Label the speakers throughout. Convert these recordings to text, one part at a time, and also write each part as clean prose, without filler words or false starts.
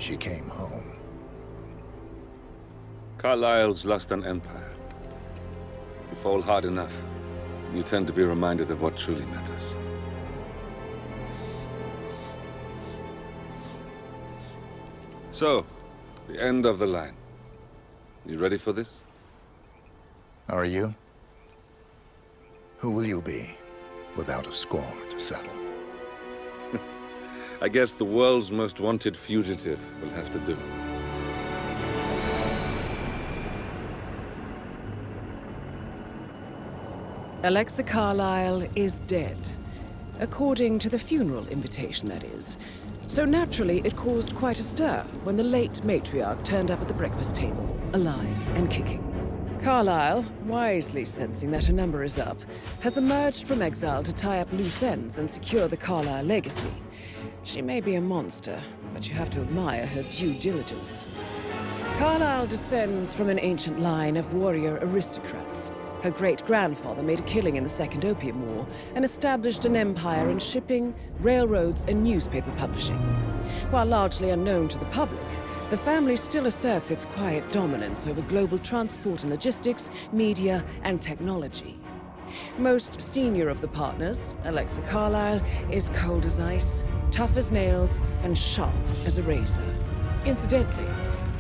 Speaker 1: she came home.
Speaker 2: Carlisle's lost an empire. You fall hard enough, you tend to be reminded of what truly matters. So, the end of the line. You ready for this?
Speaker 1: Are you? Who will you be, without a score to settle?
Speaker 2: I guess the world's most wanted fugitive will have to do.
Speaker 3: Alexa Carlisle is dead. According to the funeral invitation, that is. So naturally, it caused quite a stir when the late matriarch turned up at the breakfast table, alive and kicking. Carlisle, wisely sensing that her number is up, has emerged from exile to tie up loose ends and secure the Carlisle legacy. She may be a monster, but you have to admire her due diligence. Carlisle descends from an ancient line of warrior aristocrats. Her great-grandfather made a killing in the Second Opium War and established an empire in shipping, railroads, and newspaper publishing. While largely unknown to the public, the family still asserts its quiet dominance over global transport and logistics, media, and technology. Most senior of the partners, Alexa Carlisle, is cold as ice, tough as nails, and sharp as a razor. Incidentally,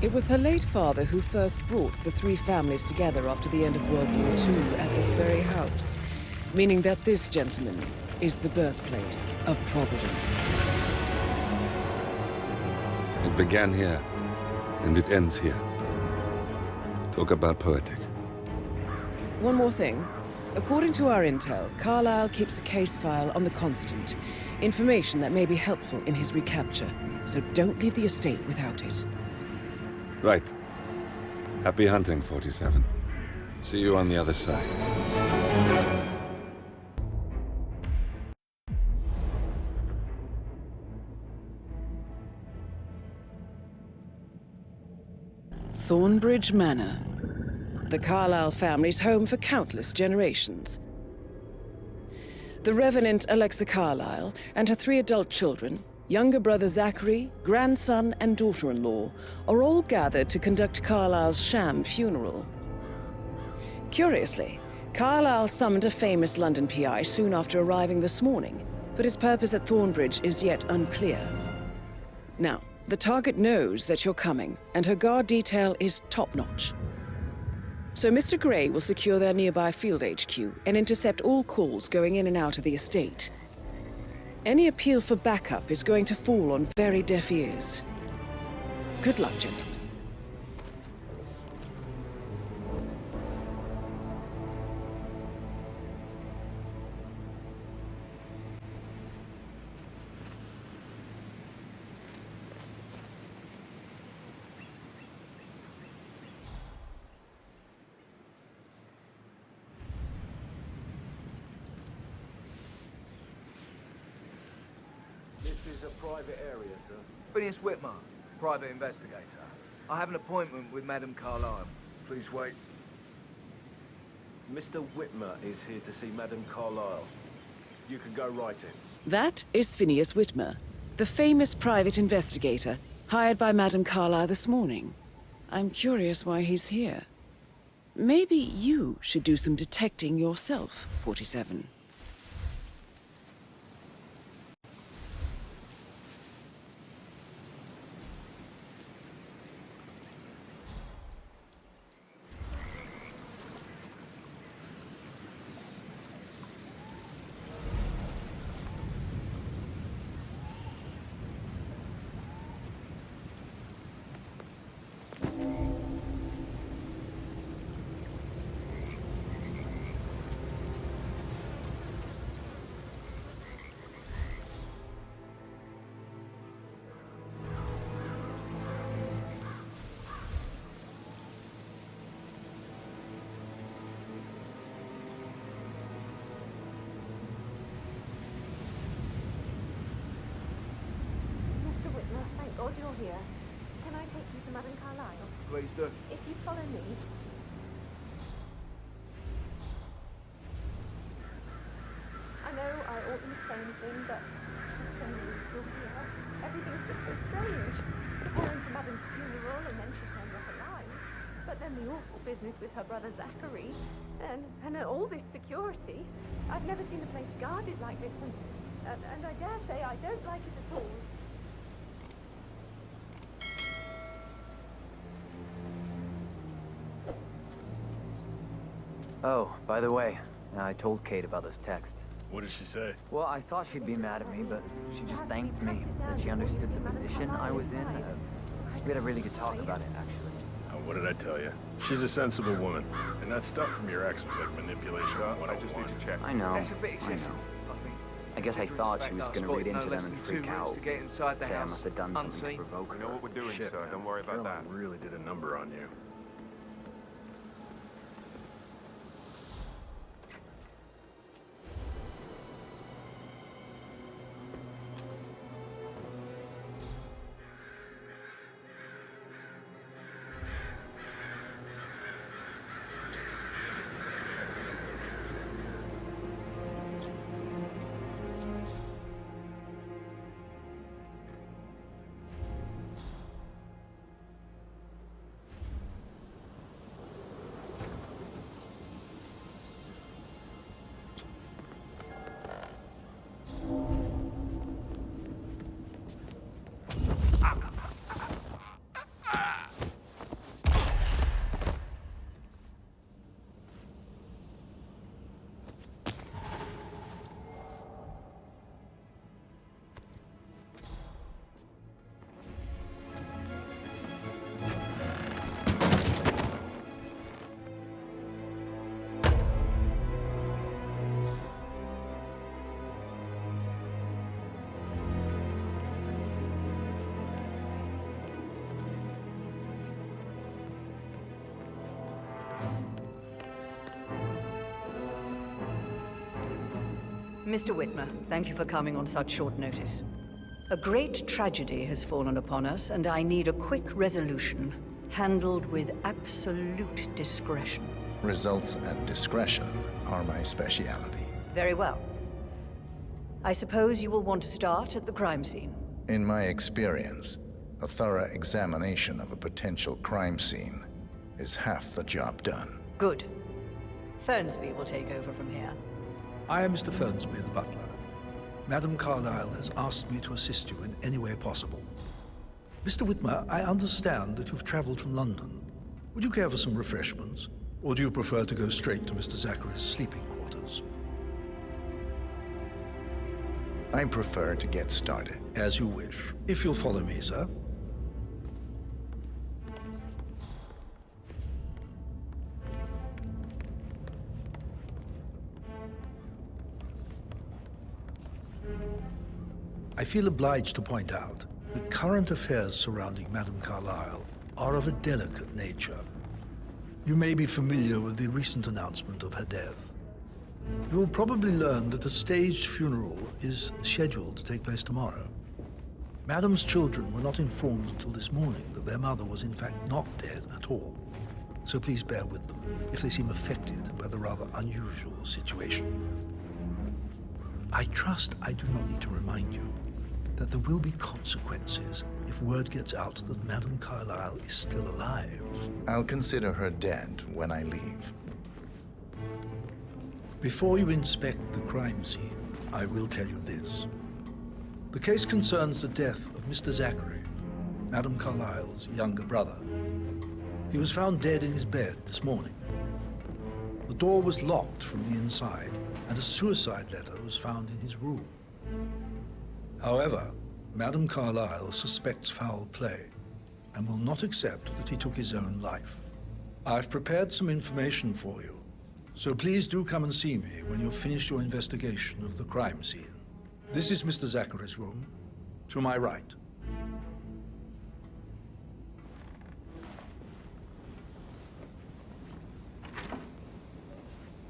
Speaker 3: it was her late father who first brought the three families together after the end of World War II at this very house, meaning that this gentleman is the birthplace of Providence.
Speaker 2: It began here, and it ends here. Talk about poetic.
Speaker 3: One more thing. According to our intel, Carlisle keeps a case file on the Constant. Information that may be helpful in his recapture, so don't leave the estate without it.
Speaker 2: Right. Happy hunting, 47. See you on the other side.
Speaker 3: Thornbridge Manor. The Carlisle family's home for countless generations. The Revenant Alexa Carlisle and her 3 adult children, younger brother Zachary, grandson, and daughter-in-law are all gathered to conduct Carlisle's sham funeral. Curiously, Carlisle summoned a famous London PI soon after arriving this morning, but his purpose at Thornbridge is yet unclear. Now, the target knows that you're coming, and her guard detail is top-notch. So Mr. Gray will secure their nearby field HQ and intercept all calls going in and out of the estate. Any appeal for backup is going to fall on very deaf ears. Good luck, gentlemen.
Speaker 4: This is a private area, sir. Phineas Whitmer, private investigator. I have an appointment with Madame Carlisle. Please wait.
Speaker 5: Mr. Whitmer is here to see Madame Carlisle. You can go right in.
Speaker 3: That is Phineas Whitmer, the famous private investigator hired by Madame Carlisle this morning. I'm curious why he's here. Maybe you should do some detecting yourself, 47.
Speaker 6: Thank God you're here. Can I take you to Madame Carlisle?
Speaker 4: Please do.
Speaker 6: If you follow me. I know I oughtn't say anything, but you're here. Everything's just so strange. The Madam's funeral, and then she turned up alive. But then the awful business with her brother Zachary, and all this security. I've never seen a place guarded like this, and I dare say I don't like it at all.
Speaker 7: Oh, by the way, I told Kate about those texts.
Speaker 5: What did she say?
Speaker 7: Well, I thought she'd be mad at me, but she just thanked me. Said she understood the position I was in. We had a really good talk about it, actually.
Speaker 5: What did I tell you? She's a sensible woman. And that stuff from your ex was like manipulation.
Speaker 8: I just need to check.
Speaker 7: I know.
Speaker 4: That's a bit excessive, I think.
Speaker 7: I guess I thought she was going to read into them and freak out.
Speaker 4: To get inside the
Speaker 7: Say I
Speaker 4: house
Speaker 7: must have done something
Speaker 4: unseen.
Speaker 7: to provoke her.
Speaker 8: We know what we're doing,
Speaker 5: Shit,
Speaker 8: sir.
Speaker 5: man.
Speaker 8: Don't worry about that.
Speaker 5: Caroline really did a number on you.
Speaker 9: Mr. Whitmer, thank you for coming on such short notice. A great tragedy has fallen upon us, and I need a quick resolution, handled with absolute discretion.
Speaker 1: Results and discretion are my speciality.
Speaker 9: Very well. I suppose you will want to start at the crime scene.
Speaker 1: In my experience, a thorough examination of a potential crime scene is half the job done.
Speaker 9: Good. Fernsby will take over from here.
Speaker 10: I am Mr. Fernsby, the butler. Madam Carlisle has asked me to assist you in any way possible. Mr. Whitmer, I understand that you've traveled from London. Would you care for some refreshments? Or do you prefer to go straight to Mr. Zachary's sleeping quarters?
Speaker 1: I prefer to get started.
Speaker 10: As you wish. If you'll follow me, sir. I feel obliged to point out that current affairs surrounding Madame Carlisle are of a delicate nature. You may be familiar with the recent announcement of her death. You will probably learn that a staged funeral is scheduled to take place tomorrow. Madame's children were not informed until this morning that their mother was in fact not dead at all. So please bear with them if they seem affected by the rather unusual situation. I trust I do not need to remind you that there will be consequences if word gets out that Madame Carlisle is still alive.
Speaker 1: I'll consider her dead when I leave.
Speaker 10: Before you inspect the crime scene, I will tell you this. The case concerns the death of Mr. Zachary, Madame Carlisle's younger brother. He was found dead in his bed this morning. The door was locked from the inside, and a suicide letter was found in his room. However, Madame Carlisle suspects foul play and will not accept that he took his own life. I've prepared some information for you, so please do come and see me when you've finished your investigation of the crime scene. This is Mr. Zachary's room, to my right.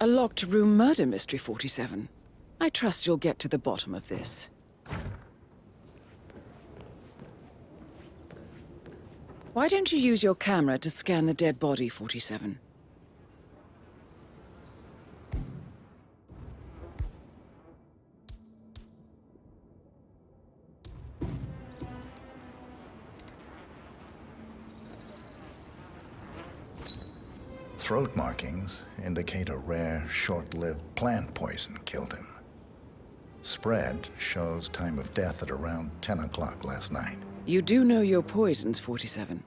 Speaker 3: A locked room murder mystery, 47. I trust you'll get to the bottom of this. Why don't you use your camera to scan the dead body, 47?
Speaker 1: throat markings indicate a rare, short-lived plant poison killed him. Spread shows time of death at around 10 o'clock last night.
Speaker 3: You do know your poisons, 47.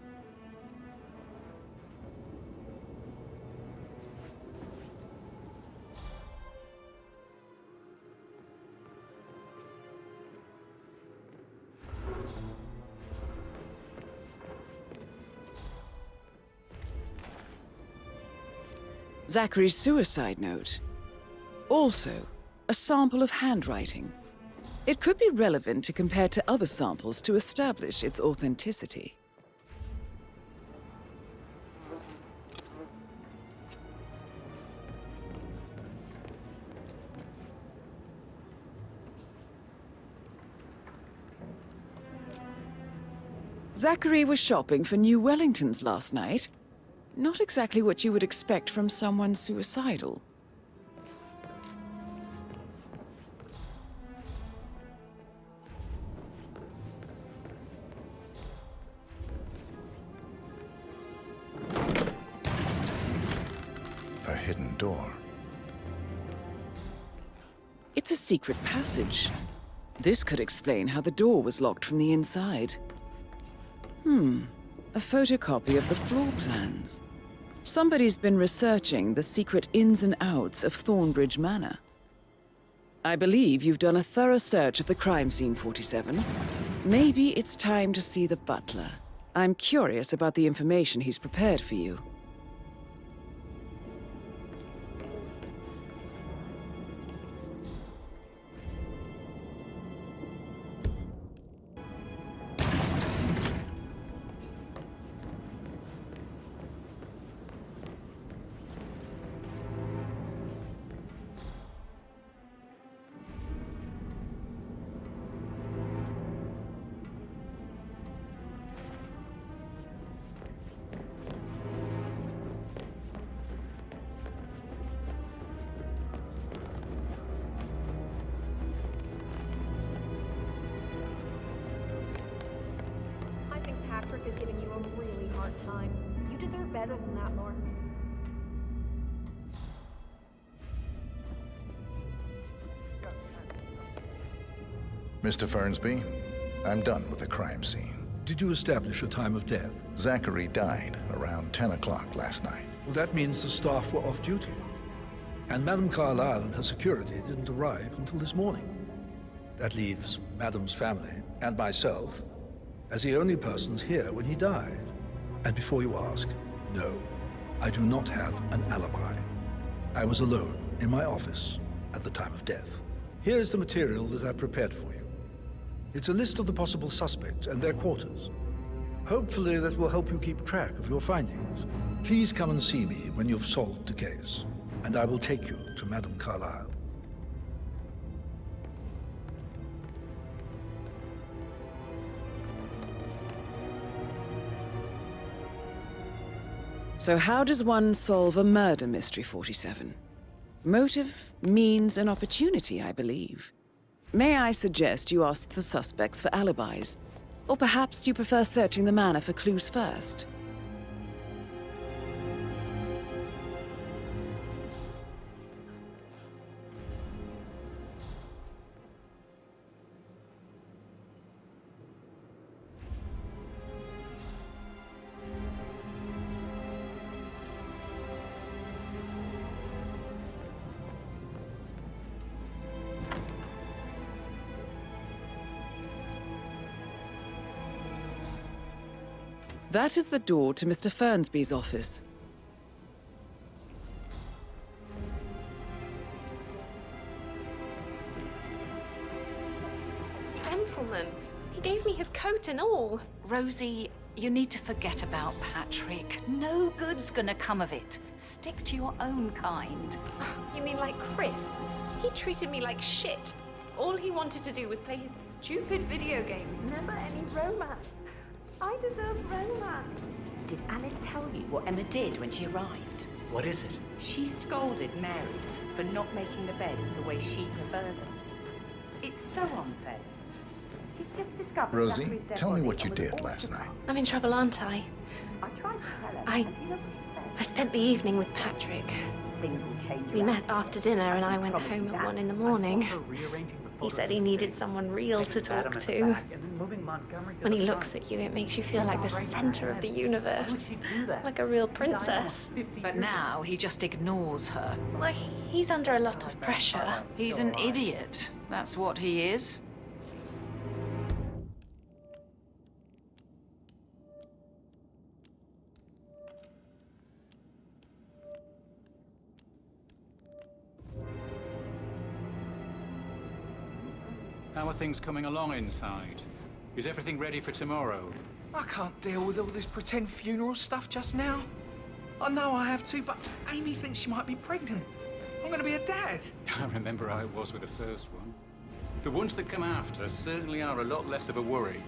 Speaker 3: Zachary's suicide note. Also, a sample of handwriting. It could be relevant to compare to other samples to establish its authenticity. Zachary was shopping for new Wellingtons last night. Not exactly what you would expect from someone suicidal.
Speaker 1: A hidden door.
Speaker 3: It's a secret passage. This could explain how the door was locked from the inside. A photocopy of the floor plans. Somebody's been researching the secret ins and outs of Thornbridge Manor. I believe you've done a thorough search of the crime scene, 47. Maybe it's time to see the butler. I'm curious about the information he's prepared for you.
Speaker 6: Is giving you a really hard time. You deserve better than that, Lawrence.
Speaker 1: Mr. Fernsby, I'm done with the crime scene.
Speaker 10: Did you establish a time of death?
Speaker 1: Zachary died around 10 o'clock last night.
Speaker 10: Well, that means the staff were off duty. And Madame Carlisle and her security didn't arrive until this morning. That leaves Madame's family and myself as the only persons here when he died. And before you ask, no, I do not have an alibi. I was alone in my office at the time of death. Here's the material that I've prepared for you. It's a list of the possible suspects and their quarters. Hopefully that will help you keep track of your findings. Please come and see me when you've solved the case, and I will take you to Madame Carlisle.
Speaker 3: So how does one solve a murder mystery, 47? Motive, means, and opportunity, I believe. May I suggest you ask the suspects for alibis? Or perhaps do you prefer searching the manor for clues first? That is the door to Mr. Fernsby's office.
Speaker 8: Gentlemen, he gave me his coat and all.
Speaker 11: Rosie, you need to forget about Patrick. No good's gonna come of it. Stick to your own kind.
Speaker 8: You mean like Chris? He treated me like shit. All he wanted to do was play his stupid video game.
Speaker 6: Never any romance. I deserve romance.
Speaker 12: Did Alex tell you what Emma did when she arrived?
Speaker 13: What is it?
Speaker 12: She scolded Mary for not making the bed the way she preferred them. It's so unfair. She's just discovered
Speaker 1: Rosie,
Speaker 12: Zachary's dead
Speaker 1: tell me
Speaker 12: body
Speaker 1: what you
Speaker 12: and was
Speaker 1: did
Speaker 12: all
Speaker 1: last night.
Speaker 8: I'm in trouble, aren't I?
Speaker 12: I tried to tell her,
Speaker 8: I-
Speaker 12: and he doesn't say.
Speaker 6: I spent the evening with Patrick.
Speaker 12: Things will change.
Speaker 6: We met after dinner and I went home at 1 in the morning. He said he needed someone real to talk to. When he looks at you, it makes you feel like the center of the universe. Like a real princess.
Speaker 11: But now he just ignores her.
Speaker 6: Well, he's under a lot of pressure.
Speaker 11: He's an idiot. That's what he is.
Speaker 13: How are things coming along inside? Is everything ready for tomorrow?
Speaker 14: I can't deal with all this pretend funeral stuff just now. I know I have to, but Amy thinks she might be pregnant. I'm gonna be a dad.
Speaker 13: I remember how it was with the first one. The ones that come after certainly are a lot less of a worry.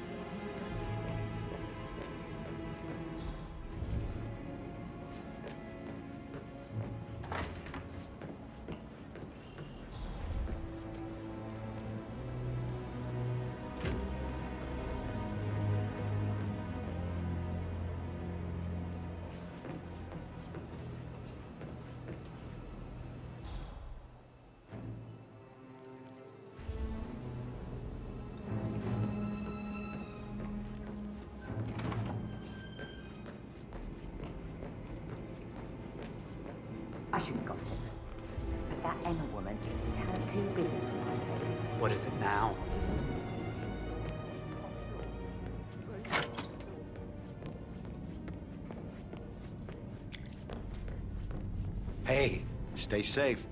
Speaker 12: I shouldn't gossip, but that Emma woman is her too busy for my taste.
Speaker 13: What is it now?
Speaker 15: Hey, stay safe.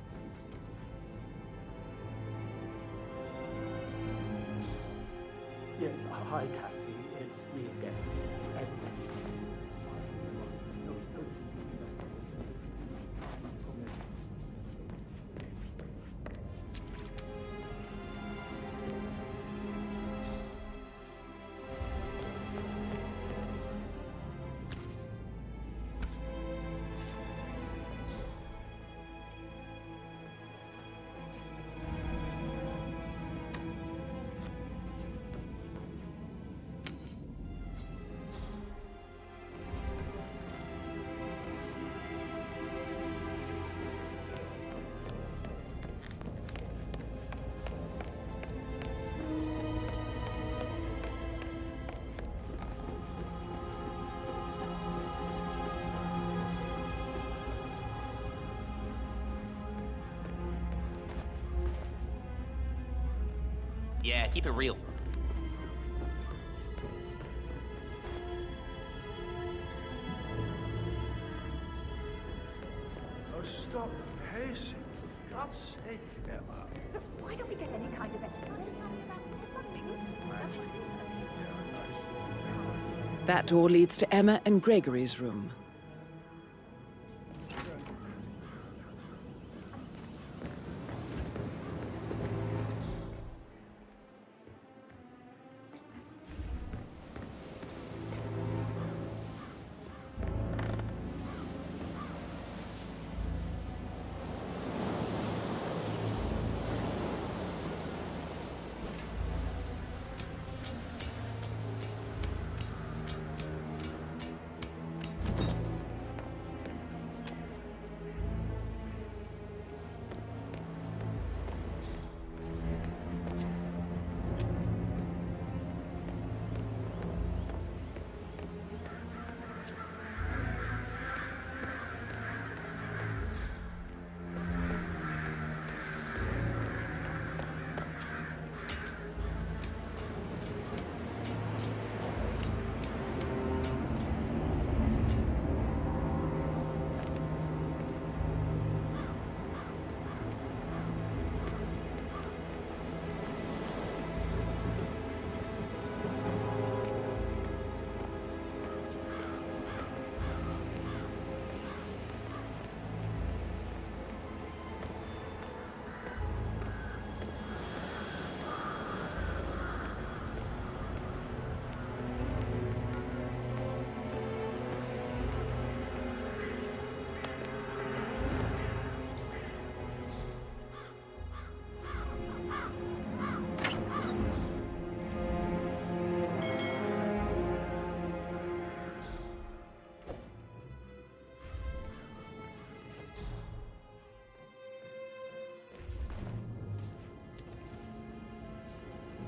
Speaker 16: Yes, hi, Cassie. It's me again.
Speaker 17: Yeah, keep it real.
Speaker 5: Oh, stop pacing. For God's sake, Emma.
Speaker 12: Why don't we get any kind of explanation about something?
Speaker 3: That door leads to Emma and Gregory's room.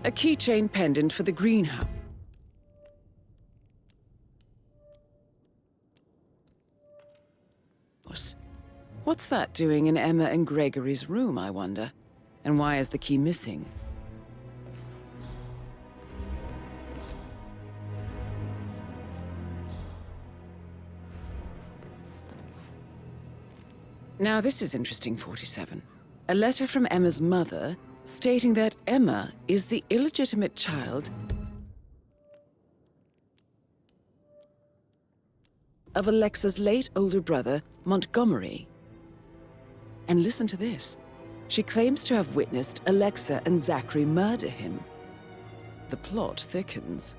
Speaker 3: A keychain pendant for the greenhouse. What's that doing in Emma and Gregory's room, I wonder? And why is the key missing? Now this is interesting, 47. A letter from Emma's mother stating that Emma is the illegitimate child of Alexa's late older brother, Montgomery. And listen to this. She claims to have witnessed Alexa and Zachary murder him. The plot thickens.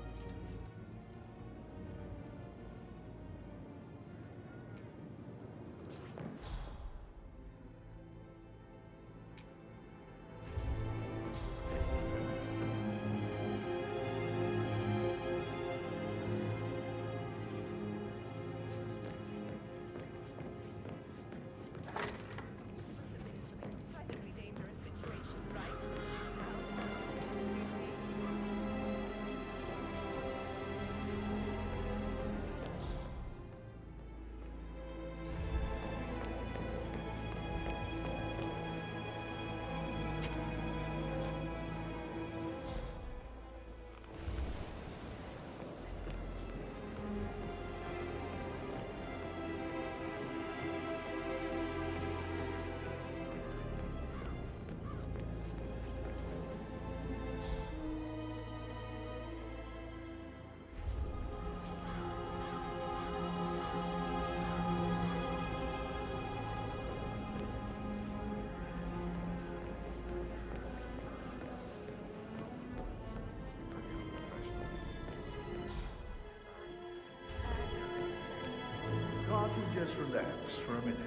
Speaker 10: Can't you just relax for a minute?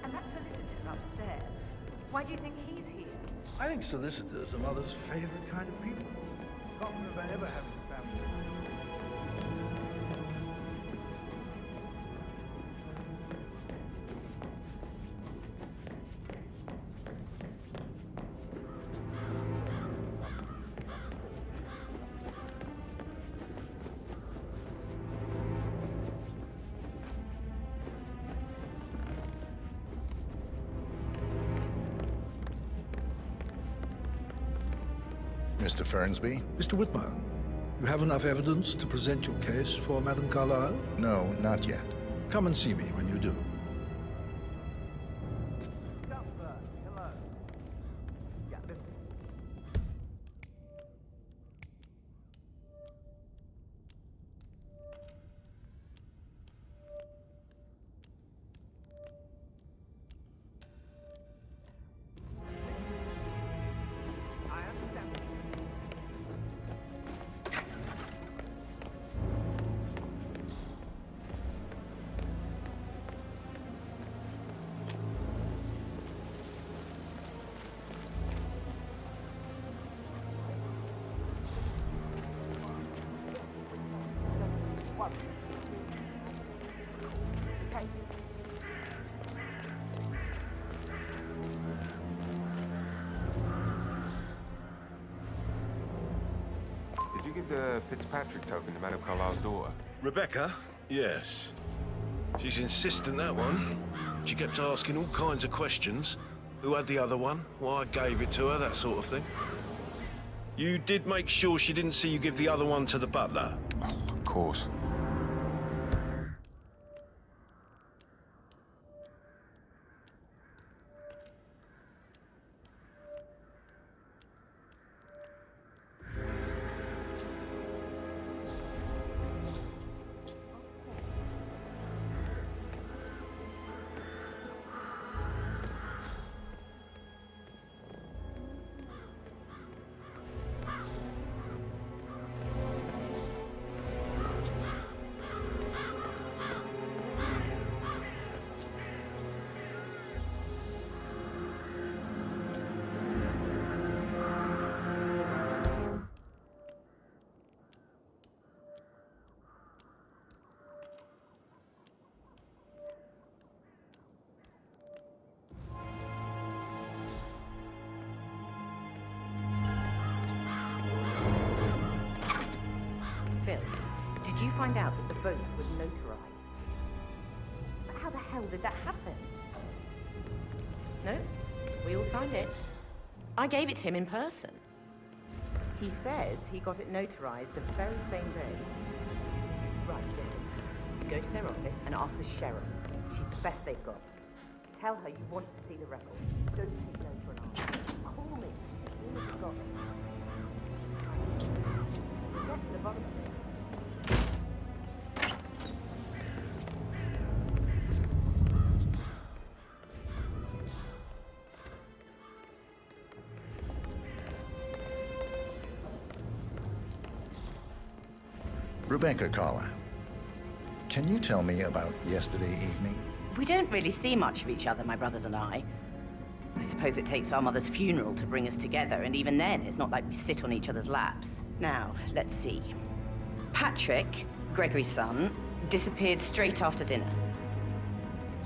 Speaker 12: And that solicitor upstairs, why do you think he's here?
Speaker 10: I think solicitors are Mother's favorite kind of people. Can't remember ever having a family.
Speaker 1: Mr. Fernsby?
Speaker 10: Mr. Whitmer, you have enough evidence to present your case for Madame Carlisle?
Speaker 1: No, not yet.
Speaker 10: Come and see me when you do.
Speaker 17: Did you give the Fitzpatrick token to Madame Carlisle's daughter?
Speaker 5: Rebecca? Yes. She's insistent, that one. She kept asking all kinds of questions. Who had the other one? Why I gave it to her, that sort of thing. You did make sure she didn't see you give the other one to the butler?
Speaker 17: Of course.
Speaker 12: Did you find out that the vote was notarized? But how the hell did that happen? No? We all signed it. I gave it to him in person. He says he got it notarized the very same day. Right, listen. Go to their office and ask for Cheryl. She's the best they've got. Tell her you want to see the record. Don't take no for an answer. Call me as soon as you've got it. Get to the bottom of it.
Speaker 1: Rebecca Carlisle, can you tell me about yesterday evening?
Speaker 18: We don't really see much of each other, my brothers and I. I suppose it takes our mother's funeral to bring us together, and even then, it's not like we sit on each other's laps. Now, let's see. Patrick, Gregory's son, disappeared straight after dinner.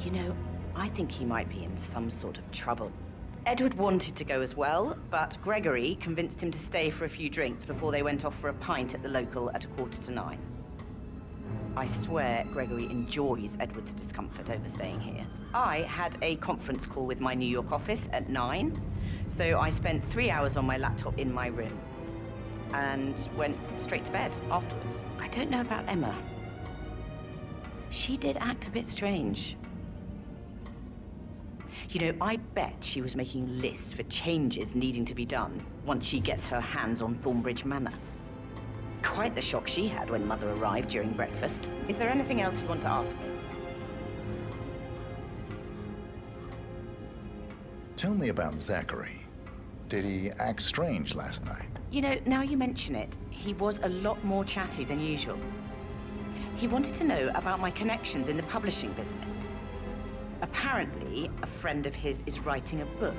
Speaker 18: You know, I think he might be in some sort of trouble. Edward wanted to go as well, but Gregory convinced him to stay for a few drinks before they went off for a pint at the local at 8:45. I swear Gregory enjoys Edward's discomfort over staying here. I had a conference call with my New York office at 9, so I spent 3 hours on my laptop in my room and went straight to bed afterwards. I don't know about Emma. She did act a bit strange. You know, I bet she was making lists for changes needing to be done once she gets her hands on Thornbridge Manor. Quite the shock she had when Mother arrived during breakfast. Is there anything else you want to ask me?
Speaker 1: Tell me about Zachary. Did he act strange last night?
Speaker 18: You know, now you mention it, he was a lot more chatty than usual. He wanted to know about my connections in the publishing business. Apparently, a friend of his is writing a book,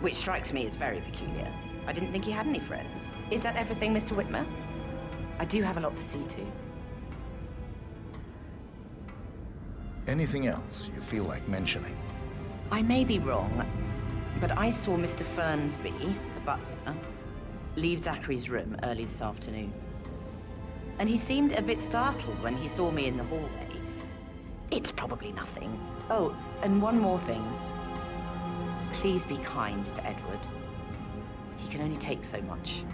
Speaker 18: which strikes me as very peculiar. I didn't think he had any friends. Is that everything, Mr. Whitmer? I do have a lot to see to.
Speaker 1: Anything else you feel like mentioning?
Speaker 18: I may be wrong, but I saw Mr. Fernsby, the butler, leave Zachary's room early this afternoon. And he seemed a bit startled when he saw me in the hallway. It's probably nothing. Oh, and one more thing. Please be kind to Edward. He can only take so much.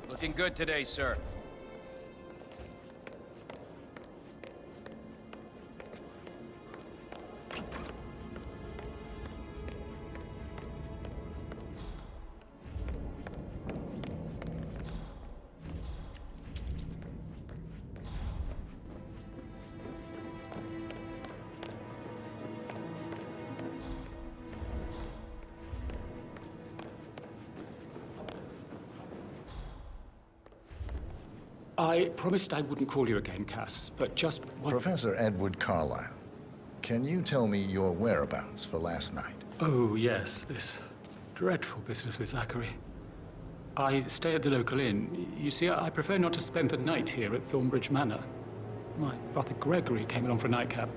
Speaker 19: Looking good today, sir.
Speaker 13: I promised I wouldn't call you again, Cass, but just one...
Speaker 1: Professor Edward Carlisle, can you tell me your whereabouts for last night?
Speaker 13: Oh, yes, this dreadful business with Zachary. I stay at the local inn. You see, I prefer not to spend the night here at Thornbridge Manor. My brother Gregory came along for a nightcap.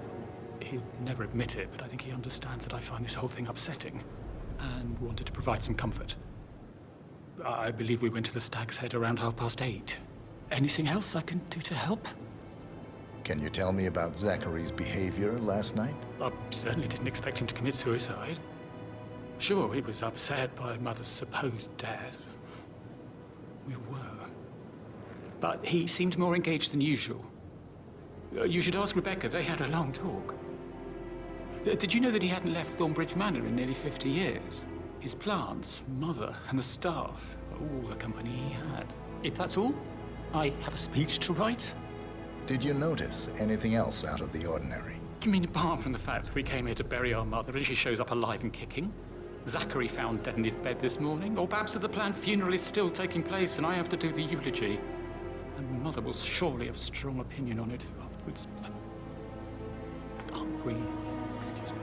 Speaker 13: He'd never admit it, but I think he understands that I find this whole thing upsetting and wanted to provide some comfort. I believe we went to the Stag's Head around 8:30. Anything else I can do to help?
Speaker 1: Can you tell me about Zachary's behavior last night?
Speaker 13: I certainly didn't expect him to commit suicide. Sure, he was upset by Mother's supposed death. We were. But he seemed more engaged than usual. You should ask Rebecca. They had a long talk. Did you know that he hadn't left Thornbridge Manor in nearly 50 years? His plants, Mother, and the staff, all the company he had. If that's all, I have a speech to write.
Speaker 1: Did you notice anything else out of the ordinary?
Speaker 13: You mean apart from the fact that we came here to bury our mother and she shows up alive and kicking? Zachary found dead in his bed this morning? Or perhaps that the planned funeral is still taking place and I have to do the eulogy? And Mother will surely have a strong opinion on it afterwards. I can't breathe. Excuse me.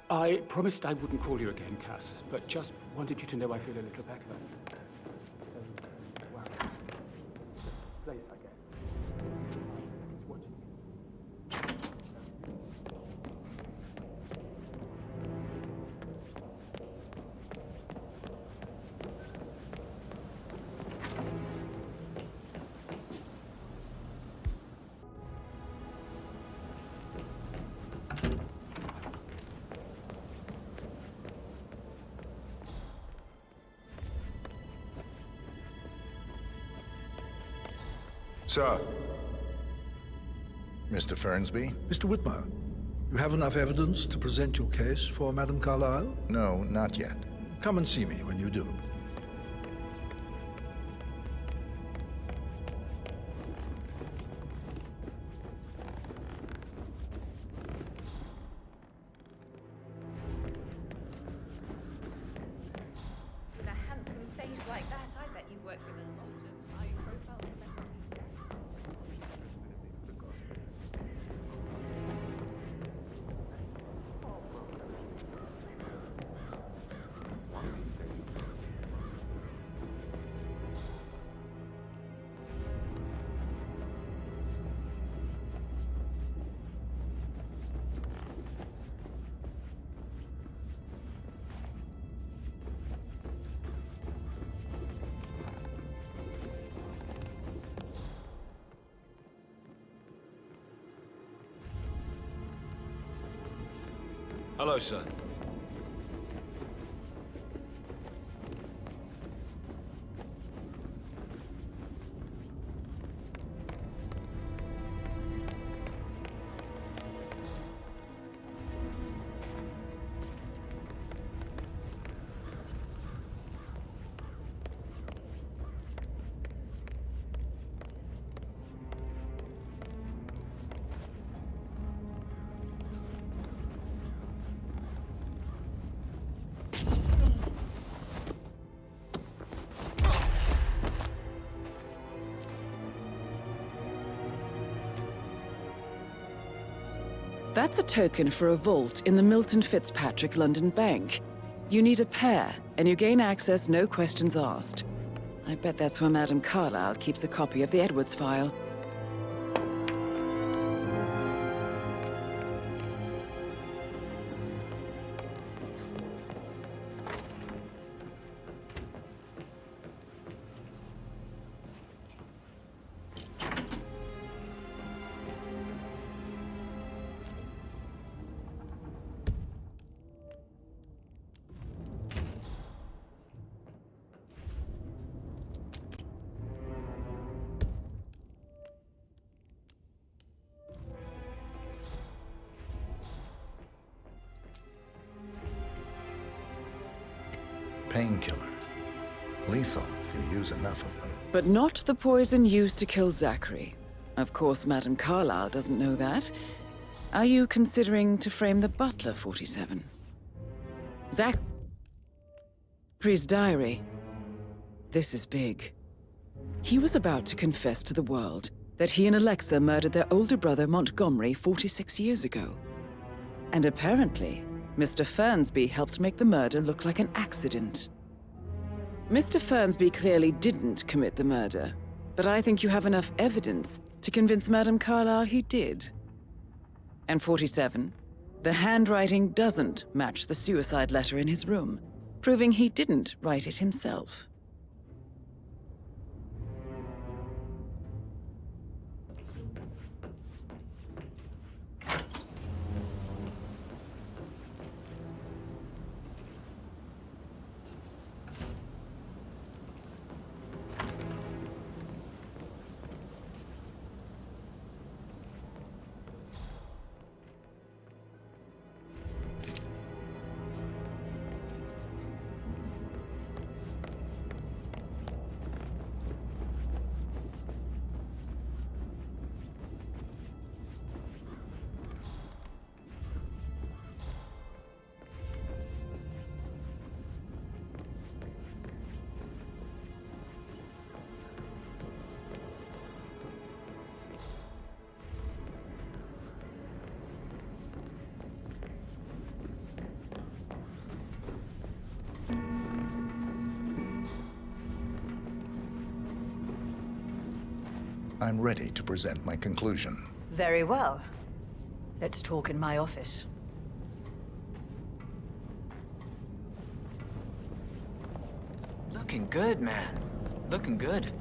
Speaker 13: I promised I wouldn't call you again, Cass, but just wanted you to know I feel a little better. Wow. Place, I guess. It's watching you.
Speaker 1: Sir. Mr. Fernsby?
Speaker 10: Mr. Whitmer, you have enough evidence to present your case for Madame Carlisle?
Speaker 1: No, not yet.
Speaker 10: Come and see me when you do.
Speaker 8: With a handsome face like that, I bet you worked with a lot of high-profile celebrities.
Speaker 5: Hello, sir.
Speaker 3: That's a token for a vault in the Milton Fitzpatrick London Bank. You need a pair, and you gain access no questions asked. I bet that's where Madame Carlisle keeps a copy of the Edwards file.
Speaker 1: Painkillers. Lethal if you use enough of them.
Speaker 3: But not the poison used to kill Zachary. Of course, Madame Carlisle doesn't know that. Are you considering to frame the butler, 47? Zachary's diary. This is big. He was about to confess to the world that he and Alexa murdered their older brother Montgomery 46 years ago. And apparently, Mr. Fernsby helped make the murder look like an accident. Mr. Fernsby clearly didn't commit the murder, but I think you have enough evidence to convince Madame Carlisle he did. And 47, the handwriting doesn't match the suicide letter in his room, proving he didn't write it himself.
Speaker 1: I'm ready to present my conclusion.
Speaker 9: Very well. Let's talk in my office.
Speaker 14: Looking good, man. Looking good.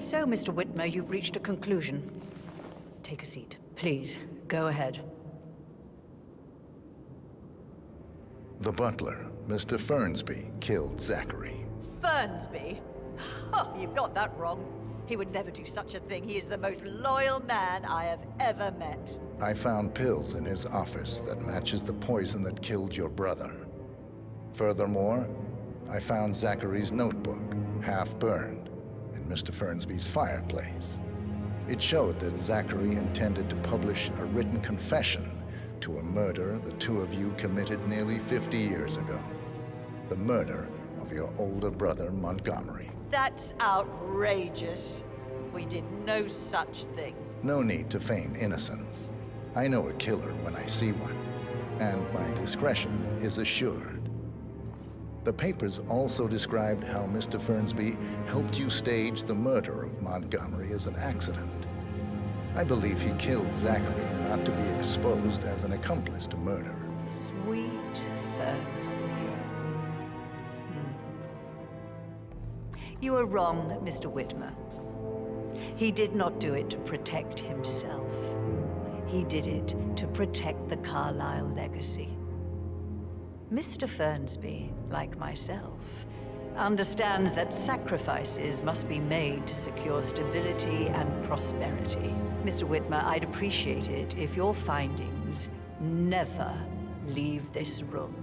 Speaker 9: So, Mr. Whitmer, you've reached a conclusion. Take a seat. Please, go ahead.
Speaker 1: The butler, Mr. Fernsby, killed Zachary.
Speaker 9: Fernsby? Oh, you've got that wrong. He would never do such a thing. He is the most loyal man I have ever met.
Speaker 1: I found pills in his office that matches the poison that killed your brother. Furthermore, I found Zachary's notebook, half burned, in Mr. Fernsby's fireplace. It showed that Zachary intended to publish a written confession to a murder the two of you committed nearly 50 years ago. The murder of your older brother, Montgomery.
Speaker 9: That's outrageous. We did no such thing.
Speaker 1: No need to feign innocence. I know a killer when I see one, and my discretion is assured. The papers also described how Mr. Fernsby helped you stage the murder of Montgomery as an accident. I believe he killed Zachary not to be exposed as an accomplice to murder.
Speaker 9: Sweet Fernsby. You are wrong, Mr. Whitmer. He did not do it to protect himself. He did it to protect the Carlisle legacy. Mr. Fernsby, like myself, understands that sacrifices must be made to secure stability and prosperity. Mr. Whitmer, I'd appreciate it if your findings never leave this room.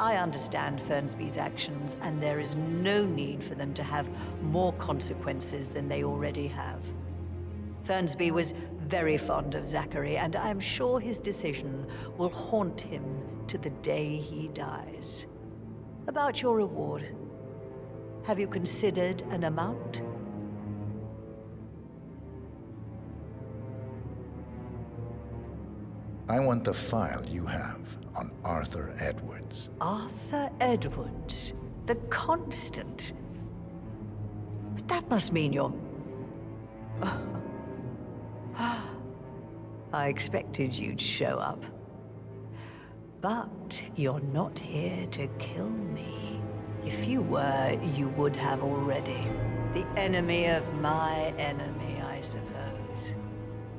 Speaker 9: I understand Fernsby's actions, and there is no need for them to have more consequences than they already have. Fernsby was very fond of Zachary, and I'm sure his decision will haunt him to the day he dies. About your reward, have you considered an amount?
Speaker 1: I want the file you have on Arthur Edwards.
Speaker 9: Arthur Edwards, the Constant. But that must mean you're... I expected you'd show up. But you're not here to kill me. If you were, you would have already. The enemy of my enemy, I suppose.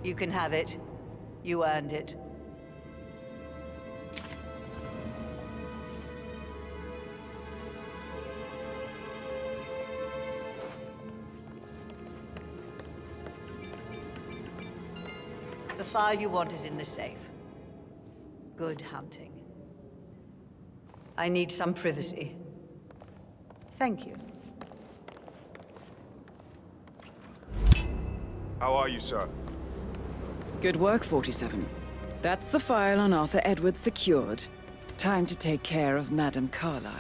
Speaker 9: You can have it. You earned it. The file you want is in the safe. Good hunting. I need some privacy. Thank you.
Speaker 17: How are you, sir?
Speaker 3: Good work, 47. That's the file on Arthur Edwards secured. Time to take care of Madame Carlisle.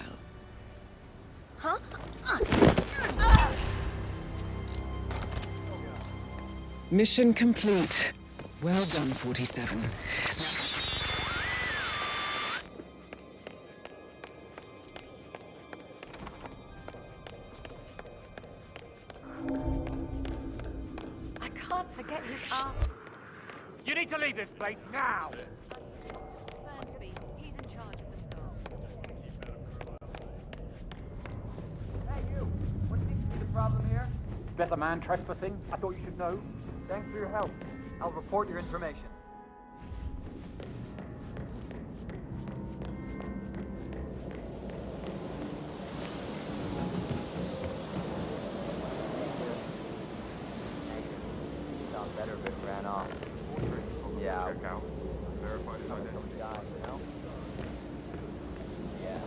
Speaker 6: Huh?
Speaker 3: Mission complete. Well done, 47.
Speaker 11: I can't forget his arm.
Speaker 16: You need to leave this place now!
Speaker 11: Fernsby, he's in charge of the staff.
Speaker 14: Hey, you! What seems to be the problem here?
Speaker 16: There's a man trespassing. I thought you should know.
Speaker 14: Thanks for your help. I'll report your information.
Speaker 7: Sounds better if it ran off. Yeah.
Speaker 17: Check out. Verify his identity.
Speaker 7: Guy, you know? Yeah.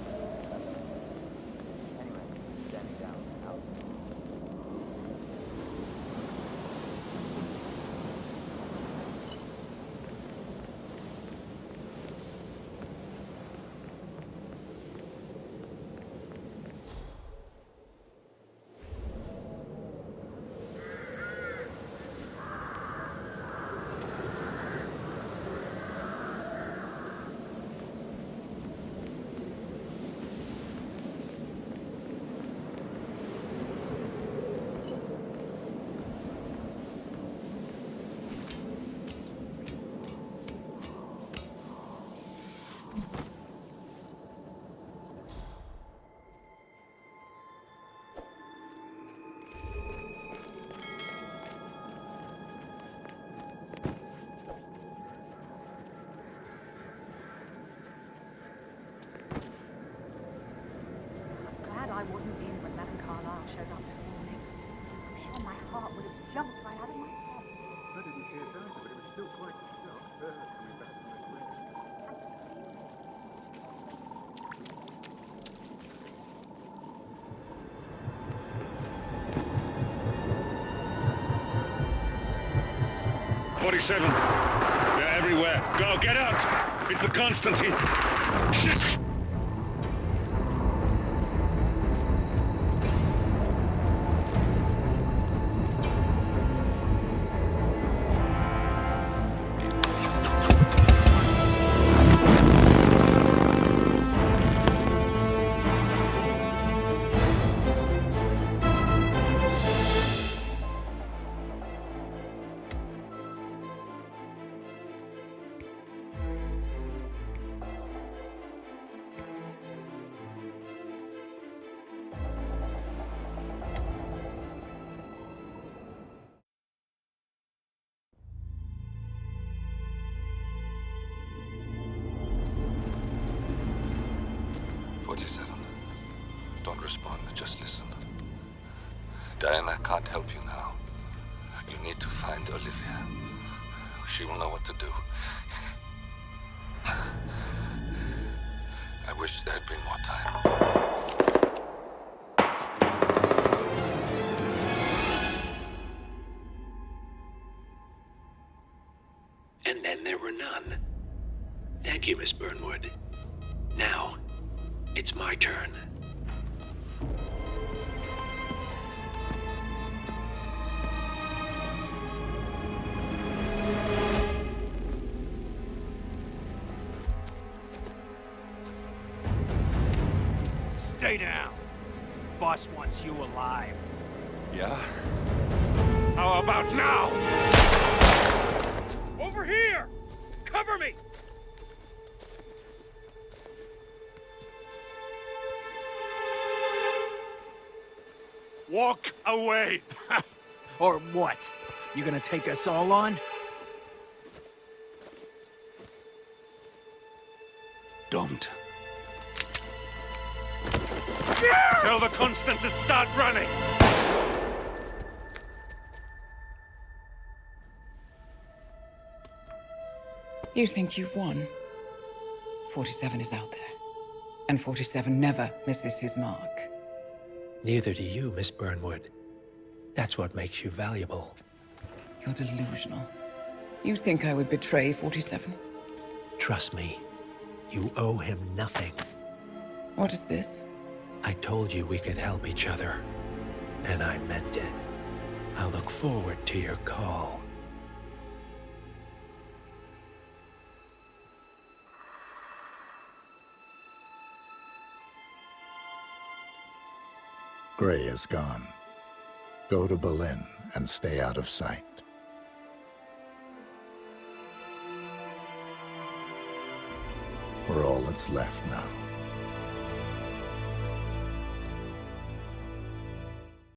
Speaker 2: 47. They're everywhere. Go, get out! It's the Constantine. Shit! Don't respond, just listen. Diana can't help you now. You need to find Olivia. She will know what to do. I wish there had been more time.
Speaker 20: And then there were none. Thank you, Miss Burnwood. Now, it's my turn.
Speaker 21: Stay down. Boss wants you alive.
Speaker 2: Yeah? How about now?
Speaker 21: Over here! Cover me!
Speaker 2: Walk away!
Speaker 21: Or what? You gonna take us all on?
Speaker 2: Don't. Tell the Constant to start running!
Speaker 3: You think you've won? 47 is out there. And 47 never misses his mark.
Speaker 20: Neither do you, Miss Burnwood. That's what makes you valuable.
Speaker 3: You're delusional. You think I would betray 47?
Speaker 20: Trust me, you owe him nothing.
Speaker 3: What is this?
Speaker 20: I told you we could help each other, and I meant it. I look forward to your call.
Speaker 1: Gray is gone. Go to Berlin and stay out of sight. We're all that's left now.